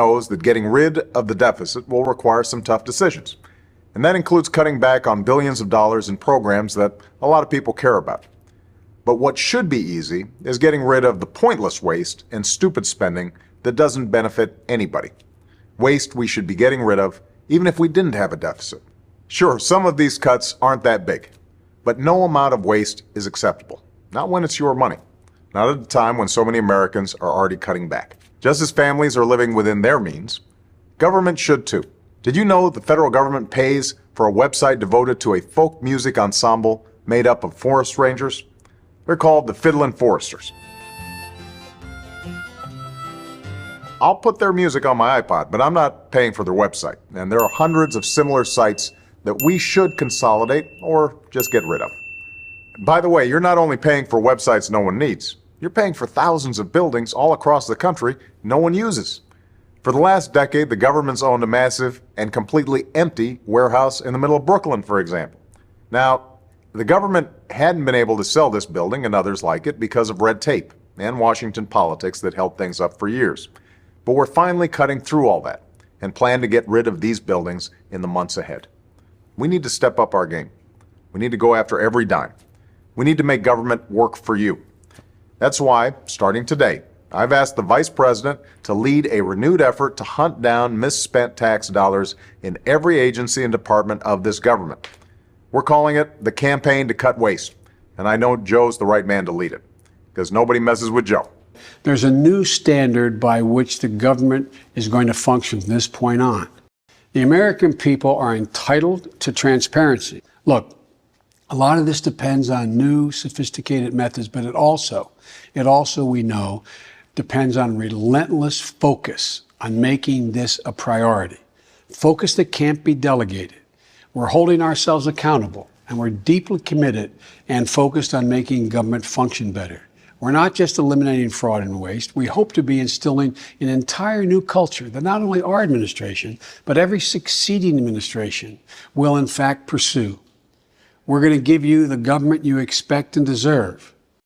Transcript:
knows that getting rid of the deficit will require some tough decisions. And that includes cutting back on billions of dollars in programs that a lot of people care about. But what should be easy is getting rid of the pointless waste and stupid spending that doesn't benefit anybody. Waste we should be getting rid of even if we didn't have a deficit. Sure, some of these cuts aren't that big, but no amount of waste is acceptable. Not when it's your money. Not at a time when so many Americans are already cutting back. Just as families are living within their means, government should too. Did you know the federal government pays for a website devoted to a folk music ensemble made up of forest rangers? They're called the Fiddlin' Foresters. I'll put their music on my iPod, but I'm not paying for their website. And there are hundreds of similar sites that we should consolidate or just get rid of. By the way, you're not only paying for websites no one needs, you're paying for thousands of buildings all across the country no one uses. For the last decade, the government's owned a massive and completely empty warehouse in the middle of Brooklyn, for example. Now, the government hadn't been able to sell this building and others like it because of red tape and Washington politics that held things up for years. But we're finally cutting through all that and plan to get rid of these buildings in the months ahead. We need to step up our game. We need to go after every dime. We need to make government work for you. That's why, starting today, I've asked the Vice President to lead a renewed effort to hunt down misspent tax dollars in every agency and department of this government. We're calling it the Campaign to Cut Waste, and I know Joe's the right man to lead it, because nobody messes with Joe. There's a new standard by which the government is going to function from this point on. The American people are entitled to transparency. Look, a lot of this depends on new, sophisticated methods, but it also, we know, depends on relentless focus on making this a priority. Focus that can't be delegated. We're holding ourselves accountable, and we're deeply committed and focused on making government function better. We're not just eliminating fraud and waste. We hope to be instilling an entire new culture that not only our administration, but every succeeding administration will in fact pursue. We're going to give you the government you expect and deserve.